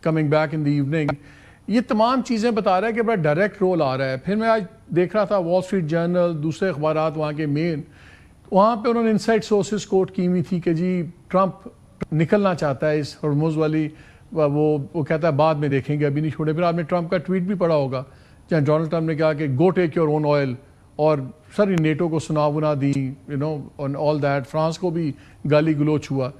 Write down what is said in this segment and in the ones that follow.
Coming back in the evening. یہ تمام چیزیں بتا رہا ہے کہ بڑا ڈائریکٹ رول آ رہا ہے. پھر میں آج دیکھ رہا تھا وال اسٹریٹ جرنل, دوسرے اخبارات وہاں کے مین, وہاں پہ انہوں نے انسائٹ سورسز کوٹ کی ہوئی تھی کہ جی ٹرمپ نکلنا چاہتا ہے اس ہرمز والی, وہ کہتا ہے بعد میں دیکھیں گے, ابھی نہیں چھوڑے. پھر آپ نے ٹرمپ کا ٹویٹ بھی پڑھا ہوگا جہاں ڈونلڈ ٹرمپ نے کہا کہ گو ٹیک یور اون آئل, اور ساری نیٹو کو سنا دی, آن آل دیٹ. فرانس کو بھی گالی گلوچ ہوا.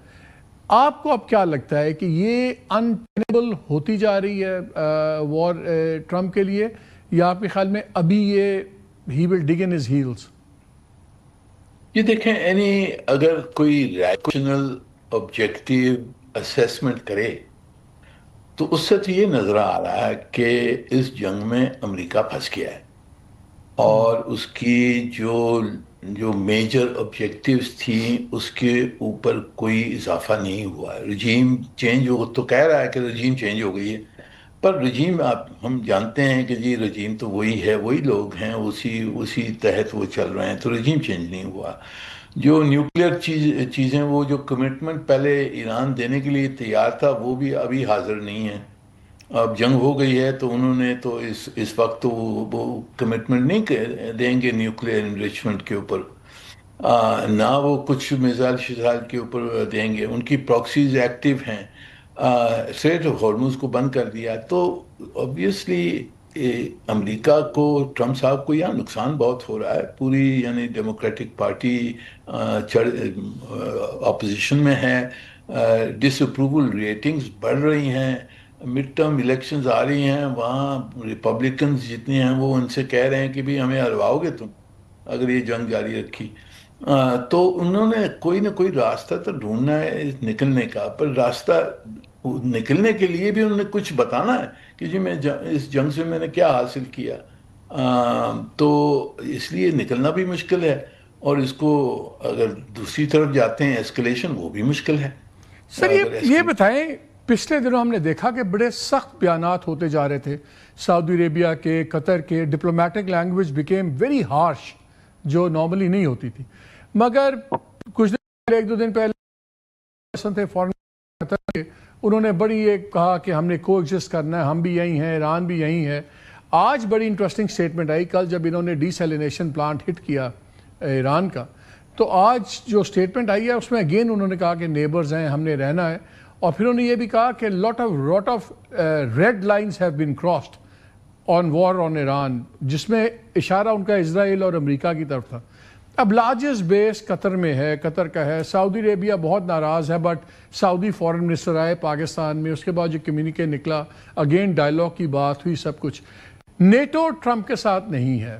آپ کو اب کیا لگتا ہے کہ یہ انٹینیبل ہوتی جا رہی ہے وار ٹرمپ کے لیے, یا آپ کے خیال میں ابھی یہ ہی ول ڈگ ان ہز ہیلز؟ یہ دیکھیں, اگر کوئی ریشنل آبجیکٹیو اسیسمنٹ کرے تو اس سے تو یہ نظر آ رہا ہے کہ اس جنگ میں امریکہ پھنس گیا ہے, اور اس کی جو میجر آبجیکٹیوز تھیں اس کے اوپر کوئی اضافہ نہیں ہوا ہے. رجیم چینج ہو تو کہہ رہا ہے کہ رجیم چینج ہو گئی ہے, پر رجیم ہم جانتے ہیں کہ جی رجیم تو وہی ہے, وہی لوگ ہیں, اسی تحت وہ چل رہے ہیں, تو رجیم چینج نہیں ہوا. جو نیوکلیئر چیزیں, وہ جو کمٹمنٹ پہلے ایران دینے کے لیے تیار تھا, وہ بھی ابھی حاضر نہیں ہے. اب جنگ ہو گئی ہے تو انہوں نے تو اس وقت تو وہ کمٹمنٹ نہیں دیں گے نیوکلیئر انریچمنٹ کے اوپر, نہ وہ کچھ میزائل شزائل کے اوپر دیں گے. ان کی پراکسیز ایکٹیو ہیں, اسٹریٹ آف ہارموز کو بند کر دیا. تو obviously امریکہ کو, ٹرمپ صاحب کو یہاں نقصان بہت ہو رہا ہے. پوری یعنی ڈیموکریٹک پارٹی اپوزیشن میں ہے, ڈس اپروول ریٹنگز بڑھ رہی ہیں, مڈ ٹرم الیکشنز آ رہی ہیں, وہاں ریپبلکنز جتنے ہیں وہ ان سے کہہ رہے ہیں کہ بھی ہمیں ہرواؤ گے تم اگر یہ جنگ جاری رکھی. تو انہوں نے کوئی نہ کوئی راستہ تو ڈھونڈنا ہے نکلنے کا, پر راستہ نکلنے کے لیے بھی انہوں نے کچھ بتانا ہے کہ جی میں اس جنگ سے میں نے کیا حاصل کیا. تو اس لیے نکلنا بھی مشکل ہے, اور اس کو اگر دوسری طرف جاتے ہیں ایسکلیشن, وہ بھی مشکل ہے. سر یہ بتائیں, پچھلے دنوں ہم نے دیکھا کہ بڑے سخت بیانات ہوتے جا رہے تھے سعودی عربیہ کے, قطر کے. Diplomatic language became very harsh, جو نارملی نہیں ہوتی تھی. مگر کچھ دن پہلے, ایک دو دن پہلے تھے فارن قطر کے, انہوں نے بڑی یہ کہا کہ ہم نے کو ایگزسٹ کرنا ہے, ہم بھی یہیں ہیں, ایران بھی یہیں ہے. آج بڑی انٹرسٹنگ سٹیٹمنٹ آئی کل جب انہوں نے ڈی سیلینیشن پلانٹ ہٹ کیا ایران کا, تو آج جو سٹیٹمنٹ آئی ہے اس میں اگین انہوں نے کہا کہ نیبرز ہیں, ہم نے رہنا ہے. اور پھر انہوں نے یہ بھی کہا کہ lot of red lines have been crossed on war on Iran, جس میں اشارہ ان کا اسرائیل اور امریکہ کی طرف تھا. اب لارجسٹ بیس قطر میں ہے, قطر کا ہے. سعودی عربیہ بہت ناراض ہے, بٹ سعودی فارن منسٹر آئے پاکستان میں, اس کے بعد جو کمیونیکے نکلا, اگین ڈائلاگ کی بات ہوئی, سب کچھ. نیٹو ٹرمپ کے ساتھ نہیں ہے.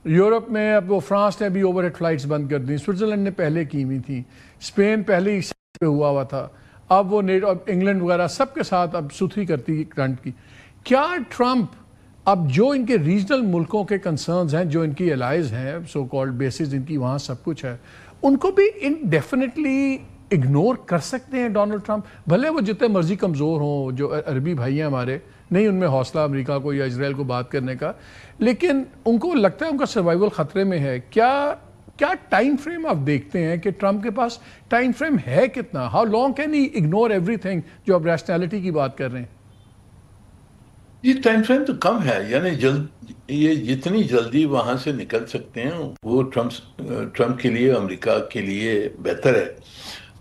یورپ میں اب وہ فرانس نے بھی اوور ہیڈ فلائٹس بند کر دیں, سوئٹزرلینڈ نے پہلے کی ہوئی تھی, اسپین پہلے ہی پہ ہوا تھا, اب وہ نیٹو, اب انگلینڈ وغیرہ سب کے ساتھ اب ستھری کرتی کرنٹ کی. کیا ٹرمپ اب جو ان کے ریجنل ملکوں کے کنسرنز ہیں, جو ان کی الائز ہیں, سو کالڈ بیسز ان کی وہاں سب کچھ ہے, ان کو بھی انڈیفینیٹلی اگنور کر سکتے ہیں ڈونلڈ ٹرمپ؟ بھلے وہ جتنے مرضی کمزور ہوں, جو عربی بھائی ہیں ہمارے, نہیں ان میں حوصلہ امریکہ کو یا اسرائیل کو بات کرنے کا, لیکن ان کو لگتا ہے ان کا سروائیول خطرے میں ہے. کیا ٹائم فریم آپ دیکھتے ہیں کہ ٹرمپ کے پاس ٹائم فریم ہے کتنا؟ How long can he ignore every thing, جو آپ ریشنلٹی کی بات کر رہے ہیں؟ یہ ٹائم فریم تو کم ہے, یعنی یہ جتنی جلدی وہاں سے نکل سکتے ہیں وہ ٹرمپ کے لیے, امریکہ کے لیے بہتر ہے.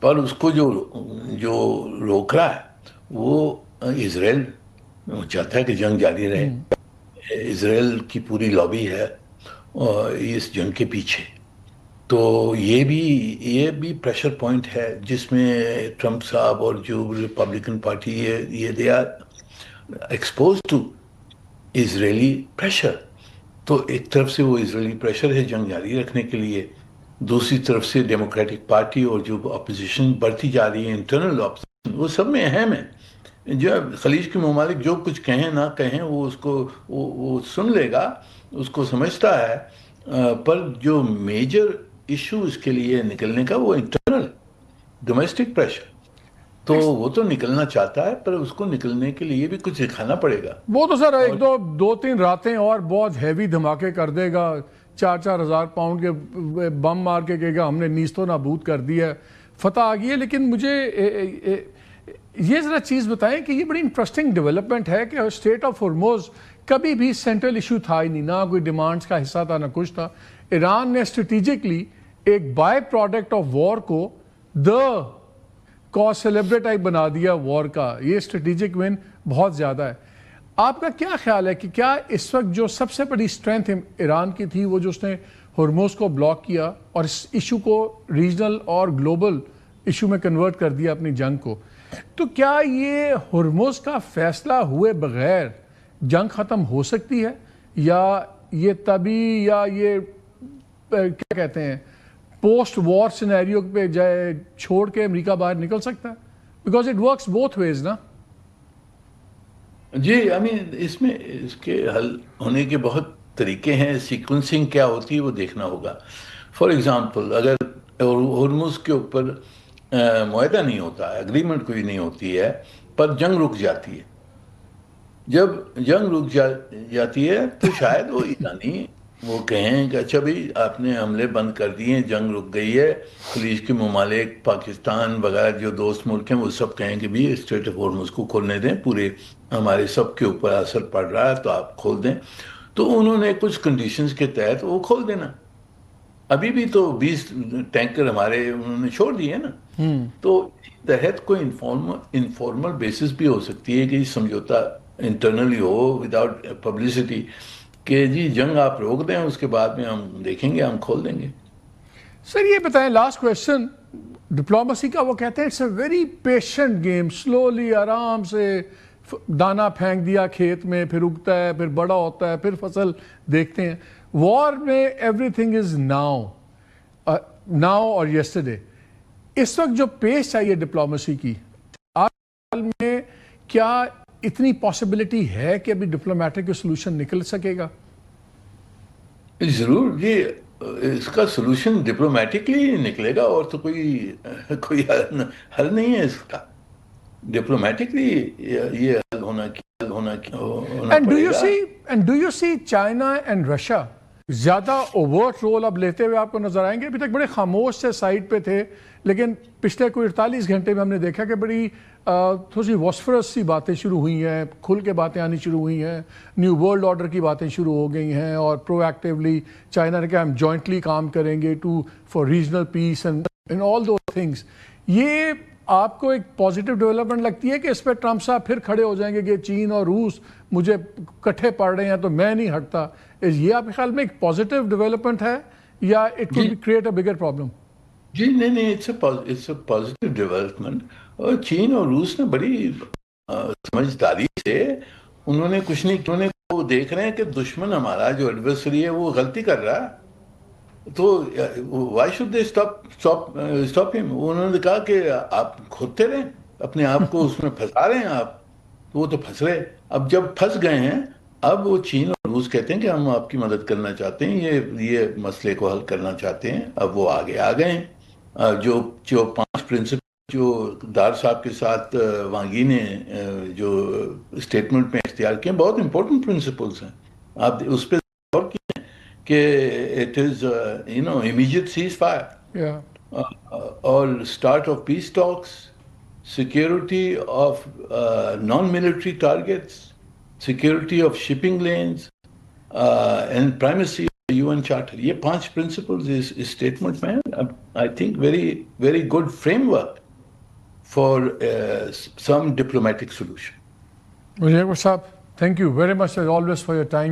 پر اس کو جو روک رہا ہے وہ اسرائیل چاہتا ہے کہ جنگ جاری رہے. اسرائیل کی پوری لابی ہے اس جنگ کے پیچھے. تو یہ بھی پریشر پوائنٹ ہے جس میں ٹرمپ صاحب اور جو ریپبلکن پارٹی ہے, یہ they are expose to Israeli pressure. تو ایک طرف سے وہ اسرائیلی پریشر ہے جنگ جاری رکھنے کے لیے, دوسری طرف سے ڈیموکریٹک پارٹی اور جو اپوزیشن بڑھتی جا رہی ہے, انٹرنل اپوزیشن, وہ سب میں اہم ہے. جو خلیج کے ممالک جو کچھ کہیں نہ کہیں, وہ اس کو وہ سن لے گا, اس کو سمجھتا ہے. پر جو میجر ایشو اس کے لیے نکلنے کا وہ انٹرنل ڈومیسٹک پریشر, تو وہ تو نکلنا چاہتا ہے, پر اس کو نکلنے کے لیے بھی کچھ دکھانا پڑے گا. وہ تو سر ایک دو تین راتیں اور بہت ہیوی دھماکے کر دے گا, 4,000 پاؤنڈ کے بم مار کے کہے گا ہم نے نیست و نابود کر دیا ہے, فتح آ گئی ہے. لیکن مجھے یہ ذرا چیز بتائیں کہ یہ بڑی انٹرسٹنگ ڈیولپمنٹ ہے کہ اسٹریٹ آف ہرموز کبھی بھی سینٹرل ایشو تھا ہی نہیں، نہ کوئی ڈیمانڈز کا حصہ تھا نہ کچھ تھا. ایران نے اسٹریٹجکلی ایک بائی پروڈکٹ آف وار کو کاز سیلیبریٹ بنا دیا وار کا. یہ اسٹریٹجک ون بہت زیادہ ہے. آپ کا کیا خیال ہے کہ کیا اس وقت جو سب سے بڑی اسٹرینتھ ایران کی تھی وہ جو اس نے ہرموز کو بلاک کیا اور اس ایشو کو ریجنل اور گلوبل ایشو میں کنورٹ کر دیا اپنی جنگ کو، تو کیا یہ ہرموز کا فیصلہ ہوئے بغیر جنگ ختم ہو سکتی ہے، یا یہ تبھی یا یہ کیا کہتے ہیں پوسٹ وار سینیریو پہ جائے چھوڑ کے امریکہ باہر نکل سکتا ہے؟ Because it works both ways نا. جی اس میں اس کے حل ہونے کے بہت طریقے ہیں. سیکوینسنگ کیا ہوتی ہے وہ دیکھنا ہوگا. فار ایگزامپل اگر ہرمز کے اوپر معاہدہ نہیں ہوتا ہے، اگریمنٹ کوئی نہیں ہوتی ہے، پر جنگ رک جاتی ہے. جب جنگ رک جاتی ہے تو شاید وہ ایرانی وہ کہیں کہ اچھا بھائی آپ نے حملے بند کر دیے، جنگ رک گئی ہے، خلیج کے ممالک پاکستان وغیرہ جو دوست ملک ہیں وہ سب کہیں کہ بھی اسٹریٹ آف ہرمز کو کھولنے دیں، پورے ہمارے سب کے اوپر اثر پڑ رہا ہے تو آپ کھول دیں. تو انہوں نے کچھ کنڈیشنز کے تحت وہ کھول دینا. ابھی بھی تو 20 ٹینکر ہمارے انہوں نے چھوڑ دیے نا. تو تحت کوئی انفارمل بیسس بھی ہو سکتی ہے کہ سمجھوتا انٹرنلی ہو وداؤٹ پبلسٹی کہ جی جنگ آپ روک دیں، اس کے بعد میں ہم دیکھیں گے، ہم کھول دیں گے. سر یہ بتائیں لاسٹ کویشچن، ڈپلومسی کا وہ کہتے ہیں it's a very patient game, slowly آرام سے دانا پھینک دیا کھیت میں، پھر اگتا ہے، پھر بڑا ہوتا ہے، پھر فصل دیکھتے ہیں. وار میں ایوری تھنگ از ناؤ اور یسٹرڈے. اس وقت جو پیش آئی ہے ڈپلومسی کی، آپ میں کیا اتنی پاسبلٹی ہے کہ ابھی ڈپلومیٹک سولوشن نکل سکے گا؟ ضرور جی، اس کا سولوشن ڈپلومیٹکلی نکلے گا، اور تو کوئی حل نہیں ہے اس کا. ڈپلومیٹکلی یہ حل ہونا and do you see China and Russia زیادہ اوورٹ رول اب لیتے ہوئے آپ کو نظر آئیں گے؟ ابھی تک بڑے خاموش سے سائڈ پہ تھے، لیکن پچھلے کوئی 48 گھنٹے میں ہم نے دیکھا کہ بڑی تھوڑی سی واسفرس سی باتیں شروع ہوئی ہیں، کھل کے باتیں آنی شروع ہوئی ہیں، نیو ورلڈ آرڈر کی باتیں شروع ہو گئی ہیں، اور پرو ایکٹیولی چائنا نے کہا ہم جوائنٹلی کام کریں گے for regional piece and all those things. یہ آپ کو ایک پازیٹیو ڈیولپمنٹ لگتی ہے کہ اس پہ ٹرمپ صاحب پھر کھڑے ہو جائیں گے کہ چین اور روس مجھے کٹھے پڑ رہے ہیں تو میں نہیں ہٹتا؟ یہ آپ کے خیال میں ایک پازیٹیو ڈیولپمنٹ ہے یا it could create a bigger problem? جی نہیں، اٹس اے پازیٹیو ڈیولپمنٹ. اور چین اور روس نے بڑی سمجھداری سے انہوں نے کچھ نہیں، انہوں نے وہ دیکھ رہے ہیں کہ دشمن ہمارا جو ایڈورسری ہے وہ غلطی کر رہا ہے، تو وائی شوڈ دے اسٹاپ ہم. انہوں نے کہا کہ آپ کھودتے رہیں اپنے آپ کو، اس میں پھنسا رہے ہیں آپ، تو وہ تو پھنس رہے. اب جب پھنس گئے ہیں، اب وہ چین اور روس کہتے ہیں کہ ہم آپ کی مدد کرنا چاہتے ہیں، یہ مسئلے کو حل کرنا چاہتے ہیں. اب وہ آگے آ گئے ہیں. جو 5 پرنسپل جو دار صاحب کے ساتھ وانگی نے جو اسٹیٹمنٹ میں اختیار کیے، بہت امپورٹنٹ پرنسپلز ہیں. آپ اس پہ غور کیے کہ it is immediate ceasefire اور start of peace talks, security of non military targets, security of shipping lanes and primacy UN charter. یہ 5 پرنسپلز اس اسٹیٹمنٹ میں ہیں. I think very good framework for some diplomatic solution. صاحب thank you very much as always for your time.